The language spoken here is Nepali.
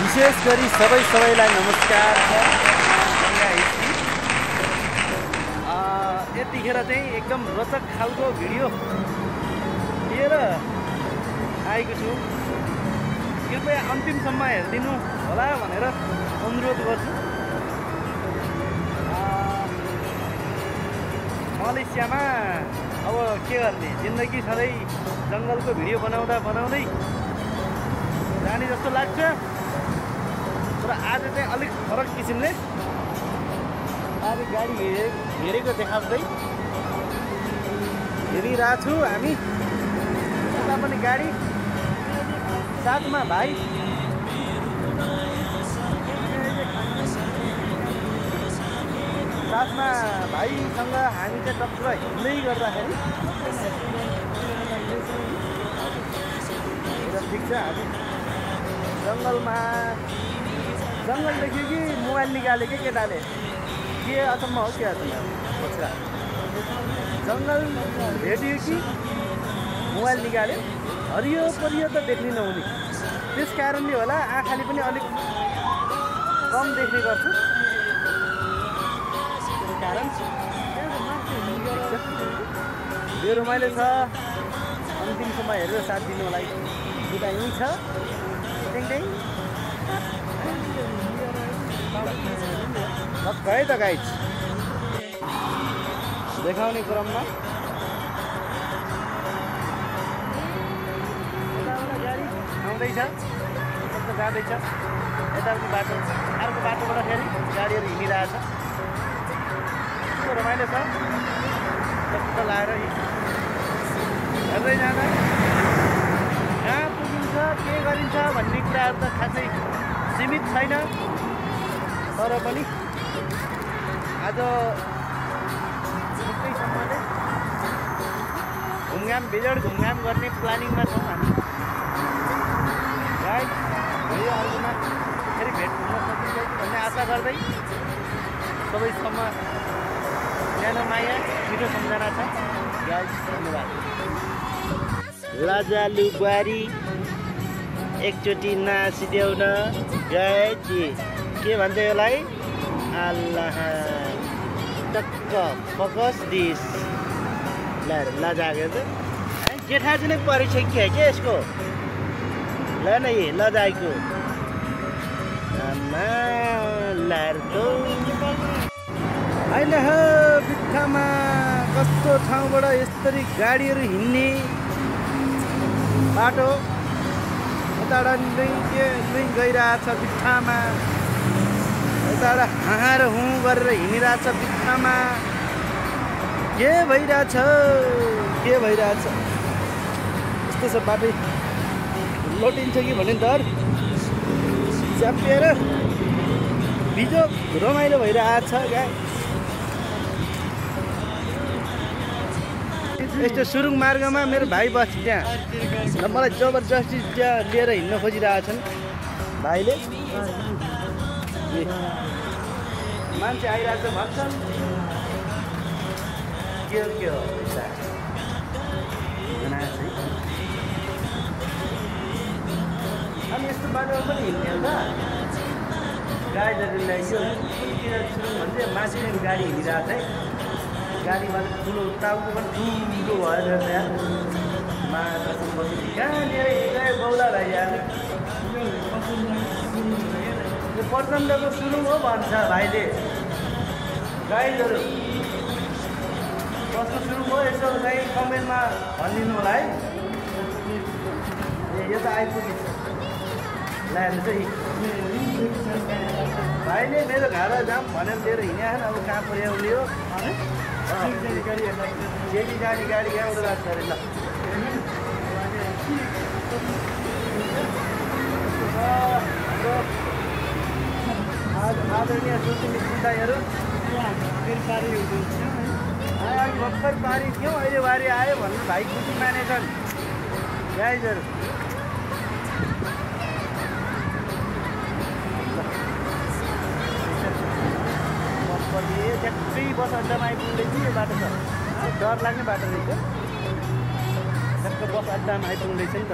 विशेष गरी सबैलाई नमस्कार छ। यतिखेर चाहिँ एकदम रोचक खालको भिडियो लिएर आएको छु। कृपया अन्तिमसम्म हेरिदिनु होला भनेर अनुरोध गर्छु। मलेसियामा अब के गर्ने, जिन्दगी सधैँ जङ्गलको भिडियो बनाउँदै जाने जस्तो लाग्छ। तर आज चाहिँ अलिक फरक किसिमले आज गाडी हेरेको देखाउँदै हेरिरहेको छु। हामी उता पनि गाडी, साथमा भाइसँग हामी चाहिँ टक्क हिँड्दै गर्दाखेरि ठिक छ। हामी जङ्गल देख्यो कि मोबाइल निकाल्यो कि केटाले, के अचम्म हो के अचम्म बच्चा। जङ्गल भेट्यो कि मोबाइल निकाल्यो, हरियो परियो त देख्नै नहुने। त्यस कारणले होला आँखाले पनि अलिक कम देख्ने गर्छु। त्यस कारण यो रमाइलो छ। अन्तिमसम्म हेरेर साथ दिनु होला। उता यहीँ छ है त गाइज। देखाउने क्रममा गाडी आउँदैछ, जाँदैछ। यताउति बाटो, अर्को बाटोबाट फेरि गाडीहरू हिँडिरहेछ। रमाइलो छ। कस्तो लाएर हेर्दै जाँदा कहाँ पुगिन्छ, के गरिन्छ भन्ने कुराहरू त खासै सीमित छैन। तर पनि आज निकैसम्मले बेजोड घुमघाम गर्ने प्लानिङमा छौँ हामी। गाइड यो अर्कोमा फेरि भेट हुन सकिन्छ भन्ने आशा गर्दै सबैसम्म सानो माया, मिठो सम्झना छ। गाइड धन्यवाद। लजालु बुहारी एकचोटि नाचिदेऊ न गाइजी। के भन्छ यसलाई? अल्लाह टक्क फोकस दिस। लजाएको त जेठा चाहिँ नै परिसक्यो क्या यसको। ल न यी लजाएको लार्दो होइन हो। बित्थामा कस्तो ठाउँबाट यसरी गाडीहरू हिँड्ने बाटो यताबाट नै गइरहेछ बित्थामा। यताबाट हाँ र हुँ गरेर हिँडिरहेछ बित्थामा। के भइरहेछ यस्तो छ बाटो। लोटिन्छ कि भन्ने डर, च्यापिएर बिजो रमाइलो भइरहेछ। यस्तो सुरुङ मार्गमा मेरो भाइ बस्छ त्यहाँ र मलाई जबरजस्ती त्यहाँ लिएर हिँड्न खोजिरहेछन् भाइले। मान्छे आइरहेछ भन्छन् के हो अनि यस्तो बाटोमा पनि हिँड्ने हो त। गाडीहरूलाई यो कुनतिर सुरुङ भन्छ मान्छे गाडी हिँडिरहेको छ है। गाडीमा ठुलो टाउको पनि ठुलो भयो त्यहाँ कसम बस्नु कहाँनिर गयो बौला भाइ। यो प्रचण्डको सुरुङ हो भन्छ भाइले। गाइडहरू कस्तो सुरुङ हो यसो चाहिँ कमेन्टमा भनिदिनु होला है। यो त आइपुगेछ ल्याएर चाहिँ भाइले मेरो घर जाम भनेर लिएर हिँडेछन्। अब कहाँ पुर्याउने हो जेडी गाडी यहाँबाट लाग्छ अरे। ल आदरणीय सुचिन्तित दाइहरू भर्खर पारी थियौँ, अहिले बारी आयो भन्नु भाइ खुसी मानेछन् गाइजहरू। ठ्याक्कै बस अड्डामा आइपुग्दैछ। यो बाटो छ डर लाग्ने बाटो रहेछ। ठ्याक्क बस अड्डामा आइपुग्दैछ नि त।